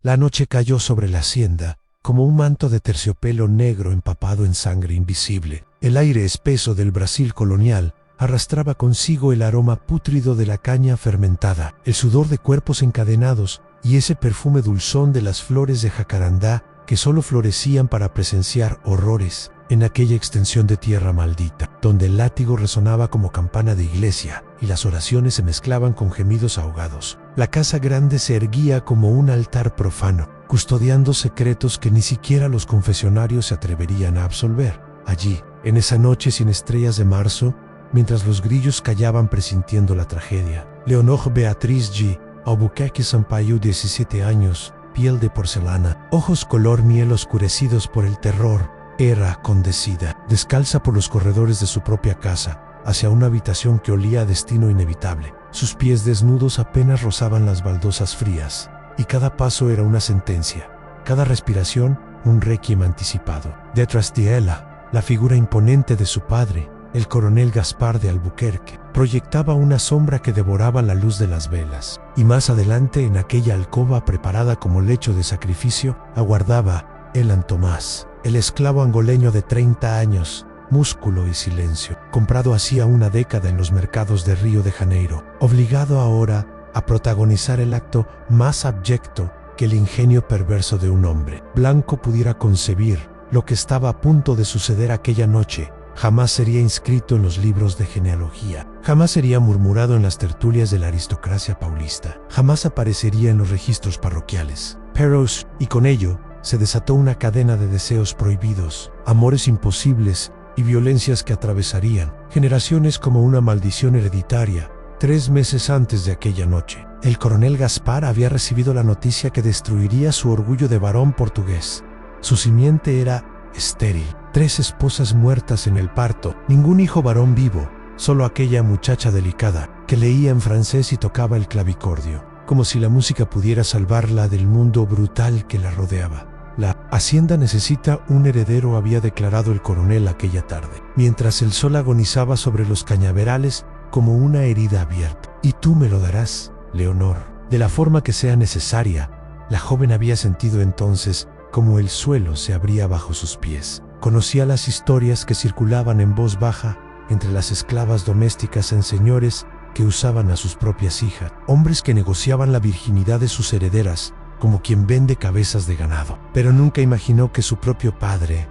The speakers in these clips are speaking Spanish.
La noche cayó sobre la hacienda, como un manto de terciopelo negro empapado en sangre invisible. El aire espeso del Brasil colonial arrastraba consigo el aroma pútrido de la caña fermentada, el sudor de cuerpos encadenados y ese perfume dulzón de las flores de jacarandá que solo florecían para presenciar horrores en aquella extensión de tierra maldita, donde el látigo resonaba como campana de iglesia y las oraciones se mezclaban con gemidos ahogados. La casa grande se erguía como un altar profano, custodiando secretos que ni siquiera los confesionarios se atreverían a absolver. Allí, en esa noche sin estrellas de marzo, mientras los grillos callaban presintiendo la tragedia, Leonor Beatriz G. Albuquerque Sampaio, 17 años, piel de porcelana, ojos color miel oscurecidos por el terror, era condecida, descalza por los corredores de su propia casa, hacia una habitación que olía a destino inevitable. Sus pies desnudos apenas rozaban las baldosas frías, y cada paso era una sentencia, cada respiración un requiem anticipado. Detrás de ella, la figura imponente de su padre, el coronel Gaspar de Albuquerque, proyectaba una sombra que devoraba la luz de las velas. Y más adelante, en aquella alcoba preparada como lecho de sacrificio, aguardaba Elan Tomás, el esclavo angoleño de 30 años, músculo y silencio, comprado hacía una década en los mercados de Río de Janeiro, obligado ahora a protagonizar el acto más abyecto que el ingenio perverso de un hombre blanco pudiera concebir. Lo que estaba a punto de suceder aquella noche jamás sería inscrito en los libros de genealogía, jamás sería murmurado en las tertulias de la aristocracia paulista, jamás aparecería en los registros parroquiales. Pero, y con ello, se desató una cadena de deseos prohibidos, amores imposibles y violencias que atravesarían generaciones como una maldición hereditaria. 3 meses antes de aquella noche, el coronel Gaspar había recibido la noticia que destruiría su orgullo de varón portugués. Su simiente era estéril, 3 esposas muertas en el parto, ningún hijo varón vivo, solo aquella muchacha delicada que leía en francés y tocaba el clavicordio, como si la música pudiera salvarla del mundo brutal que la rodeaba. La hacienda necesita un heredero, había declarado el coronel aquella tarde, mientras el sol agonizaba sobre los cañaverales como una herida abierta. Y tú me lo darás, Leonor, de la forma que sea necesaria. La joven había sentido entonces como el suelo se abría bajo sus pies. Conocía las historias que circulaban en voz baja entre las esclavas domésticas en señores que usaban a sus propias hijas, hombres que negociaban la virginidad de sus herederas como quien vende cabezas de ganado. Pero nunca imaginó que su propio padre,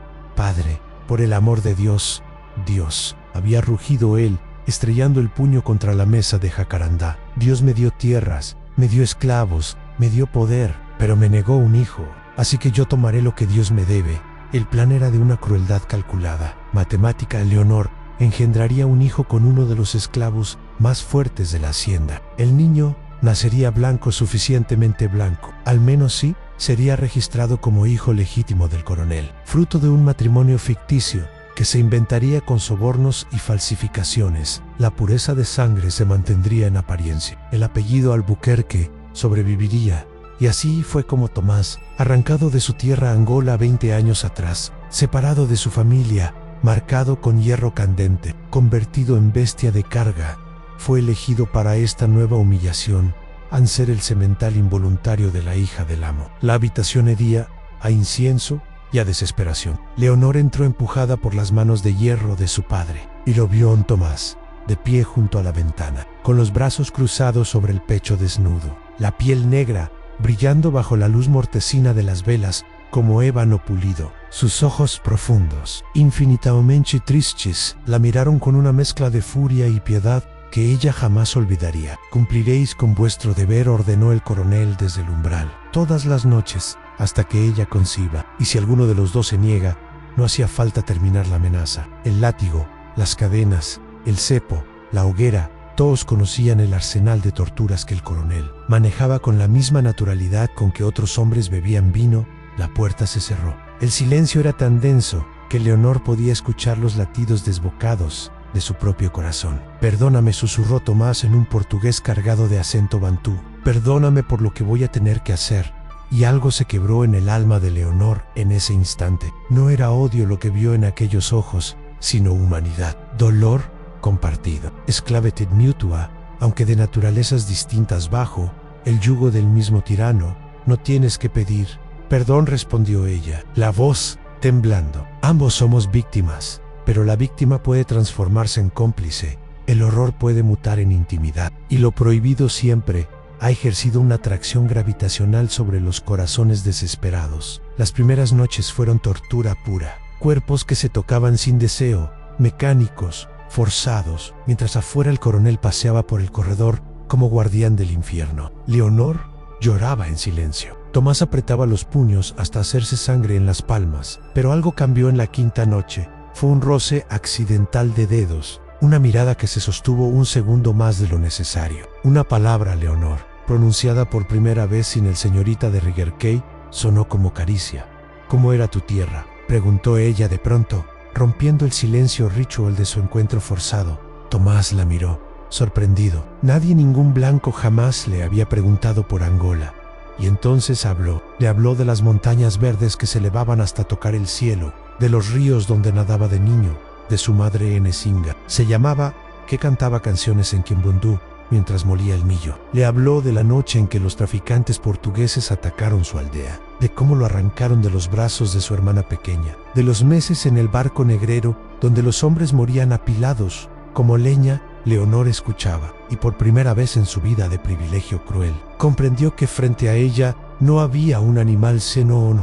por el amor de Dios, había rugido él, estrellando el puño contra la mesa de jacarandá. Dios me dio tierras, me dio esclavos, me dio poder, pero me negó un hijo. Así que yo tomaré lo que Dios me debe. El plan era de una crueldad calculada. Matemática. Leonor engendraría un hijo con uno de los esclavos más fuertes de la hacienda. El niño nacería blanco, suficientemente blanco. Al menos sí, sería registrado como hijo legítimo del coronel, fruto de un matrimonio ficticio que se inventaría con sobornos y falsificaciones. La pureza de sangre se mantendría en apariencia. El apellido Albuquerque sobreviviría. Y así fue como Tomás, arrancado de su tierra Angola 20 años atrás, separado de su familia, marcado con hierro candente, convertido en bestia de carga, fue elegido para esta nueva humillación, al ser el semental involuntario de la hija del amo. La habitación hedía a incienso y a desesperación. Leonor entró empujada por las manos de hierro de su padre, y lo vio a Tomás, de pie junto a la ventana, con los brazos cruzados sobre el pecho desnudo, la piel negra, brillando bajo la luz mortecina de las velas como ébano pulido. Sus ojos profundos, infinitamente tristes, la miraron con una mezcla de furia y piedad que ella jamás olvidaría. Cumpliréis con vuestro deber, ordenó el coronel desde el umbral, todas las noches, hasta que ella conciba, y si alguno de los dos se niega, no hacía falta terminar la amenaza. El látigo, las cadenas, el cepo, la hoguera, todos conocían el arsenal de torturas que el coronel manejaba con la misma naturalidad con que otros hombres bebían vino. La puerta se cerró. El silencio era tan denso que Leonor podía escuchar los latidos desbocados de su propio corazón. Perdóname, susurró Tomás en un portugués cargado de acento bantú. Perdóname por lo que voy a tener que hacer. Y algo se quebró en el alma de Leonor en ese instante. No era odio lo que vio en aquellos ojos, sino humanidad, dolor compartido, esclavitud mutua, aunque de naturalezas distintas bajo el yugo del mismo tirano. no tienes que pedir perdón, respondió ella, la voz temblando. Ambos somos víctimas, pero la víctima puede transformarse en cómplice. El horror puede mutar en intimidad, y lo prohibido siempre ha ejercido una atracción gravitacional sobre los corazones desesperados. Las primeras noches fueron tortura pura. Cuerpos que se tocaban sin deseo, mecánicos, forzados, mientras afuera el coronel paseaba por el corredor como guardián del infierno. Leonor lloraba en silencio. Tomás apretaba los puños hasta hacerse sangre en las palmas, pero algo cambió en la quinta noche. Fue un roce accidental de dedos, una mirada que se sostuvo un segundo más de lo necesario. Una palabra, Leonor, pronunciada por primera vez sin el señorita de Rigerkey, sonó como caricia. ¿Cómo era tu tierra?, preguntó ella de pronto, rompiendo el silencio ritual de su encuentro forzado. Tomás la miró, sorprendido. Nadie, ningún blanco jamás le había preguntado por Angola. Y entonces habló. Le habló de las montañas verdes que se elevaban hasta tocar el cielo, de los ríos donde nadaba de niño, de su madre en Esinga. Se llamaba, que cantaba canciones en Kimbundu mientras molía el millo. Le habló de la noche en que los traficantes portugueses atacaron su aldea, de cómo lo arrancaron de los brazos de su hermana pequeña, de los meses en el barco negrero donde los hombres morían apilados como leña. Leonor escuchaba, y por primera vez en su vida de privilegio cruel, comprendió que frente a ella no había un animal sino un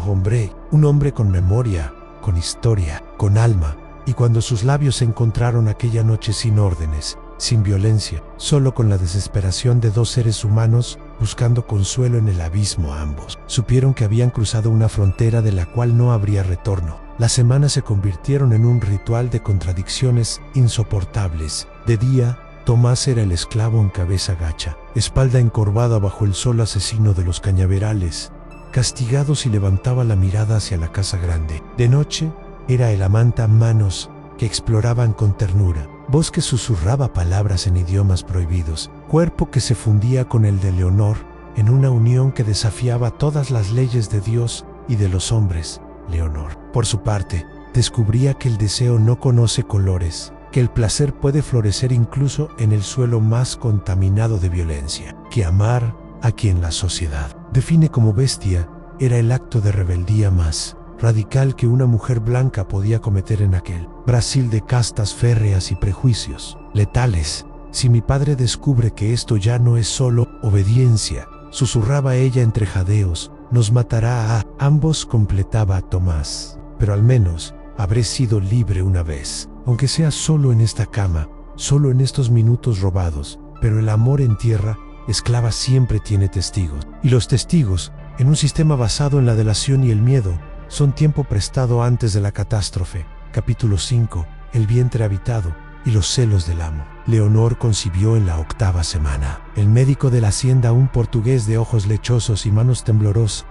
hombre con memoria, con historia, con alma. Y cuando sus labios se encontraron aquella noche sin órdenes, sin violencia, solo con la desesperación de dos seres humanos buscando consuelo en el abismo, ambos supieron que habían cruzado una frontera de la cual no habría retorno. Las semanas se convirtieron en un ritual de contradicciones insoportables. De día, Tomás era el esclavo en cabeza gacha, espalda encorvada bajo el sol asesino de los cañaverales, castigado si levantaba la mirada hacia la casa grande. De noche, era el amante, manos que exploraban con ternura, voz que susurraba palabras en idiomas prohibidos, cuerpo que se fundía con el de Leonor en una unión que desafiaba todas las leyes de Dios y de los hombres. Leonor, por su parte, descubría que el deseo no conoce colores, que el placer puede florecer incluso en el suelo más contaminado de violencia, que amar a quien la sociedad define como bestia era el acto de rebeldía más radical que una mujer blanca podía cometer en aquel Brasil de castas férreas y prejuicios letales. Si mi padre descubre que esto ya no es solo obediencia, susurraba ella entre jadeos, nos matará a ambos, completaba Tomás. Pero al menos habré sido libre una vez, aunque sea solo en esta cama, solo en estos minutos robados. Pero el amor en tierra esclava siempre tiene testigos, y los testigos, en un sistema basado en la delación y el miedo, son tiempo prestado antes de la catástrofe. Capítulo 5. El vientre habitado y los celos del amo. Leonor concibió en la 8ª semana. El médico de la hacienda, un portugués de ojos lechosos y manos temblorosas,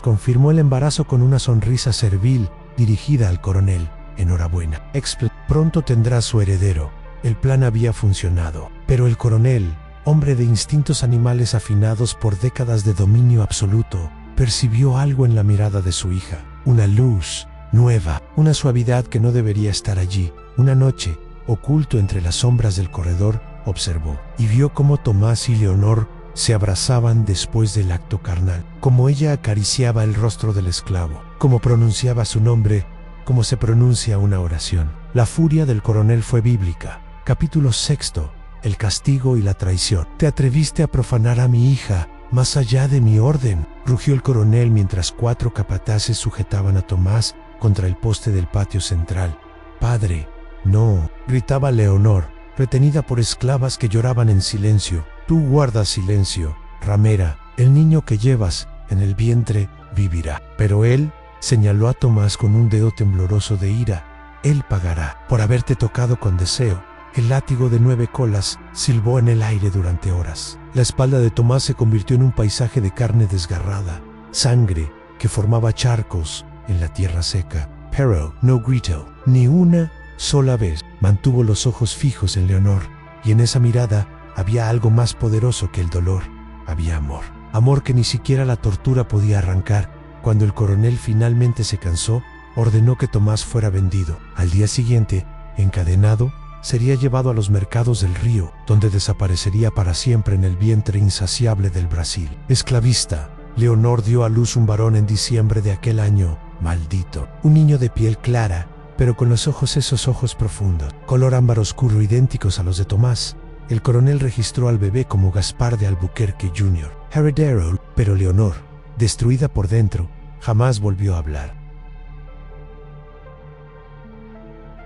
confirmó el embarazo con una sonrisa servil dirigida al coronel. Enhorabuena. Pronto tendrá su heredero. El plan había funcionado. Pero el coronel, hombre de instintos animales afinados por décadas de dominio absoluto, percibió algo en la mirada de su hija. Una luz nueva, una suavidad que no debería estar allí. Una noche, oculto entre las sombras del corredor, observó y vio cómo Tomás y Leonor se abrazaban después del acto carnal, cómo ella acariciaba el rostro del esclavo, cómo pronunciaba su nombre, como se pronuncia una oración. La furia del coronel fue bíblica. Capítulo 6. El castigo y la traición. Te atreviste a profanar a mi hija, más allá de mi orden, rugió el coronel mientras 4 capataces sujetaban a Tomás contra el poste del patio central. Padre, no, gritaba Leonor, retenida por esclavas que lloraban en silencio. Tú guardas silencio, ramera, el niño que llevas en el vientre vivirá. Pero él señaló a Tomás con un dedo tembloroso de ira. Él pagará por haberte tocado con deseo. El látigo de 9 colas silbó en el aire durante horas. La espalda de Tomás se convirtió en un paisaje de carne desgarrada, sangre que formaba charcos en la tierra seca. Pero no gritó, ni una sola vez. Mantuvo los ojos fijos en Leonor, y en esa mirada había algo más poderoso que el dolor. Había amor. Amor que ni siquiera la tortura podía arrancar. Cuando el coronel finalmente se cansó, ordenó que Tomás fuera vendido. Al día siguiente, encadenado, sería llevado a los mercados del río, donde desaparecería para siempre en el vientre insaciable del Brasil. Esclavista, Leonor dio a luz un varón en diciembre de aquel año maldito. Un niño de piel clara, pero con los ojos, esos ojos profundos, color ámbar oscuro idénticos a los de Tomás. El coronel registró al bebé como Gaspar de Albuquerque Jr. Heredero, pero Leonor, destruida por dentro, jamás volvió a hablar.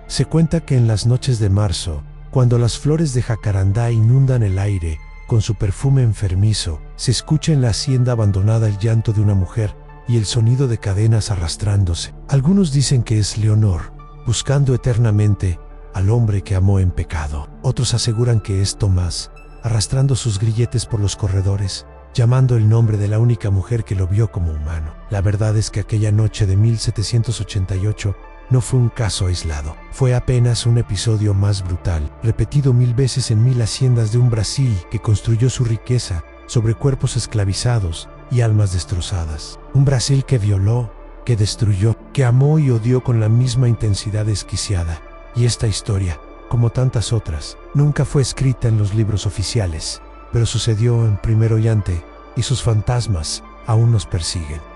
Se cuenta que en las noches de marzo, cuando las flores de jacarandá inundan el aire con su perfume enfermizo, se escucha en la hacienda abandonada el llanto de una mujer y el sonido de cadenas arrastrándose. Algunos dicen que es Leonor, buscando eternamente al hombre que amó en pecado. Otros aseguran que es Tomás, arrastrando sus grilletes por los corredores, llamando el nombre de la única mujer que lo vio como humano. La verdad es que aquella noche de 1788 no fue un caso aislado. Fue apenas un episodio más brutal, repetido 1000 veces en 1000 haciendas de un Brasil que construyó su riqueza sobre cuerpos esclavizados y almas destrozadas. Un Brasil que violó, que destruyó, que amó y odió con la misma intensidad desquiciada. Y esta historia, como tantas otras, nunca fue escrita en los libros oficiales, pero sucedió en Primero y Ante, y sus fantasmas aún nos persiguen.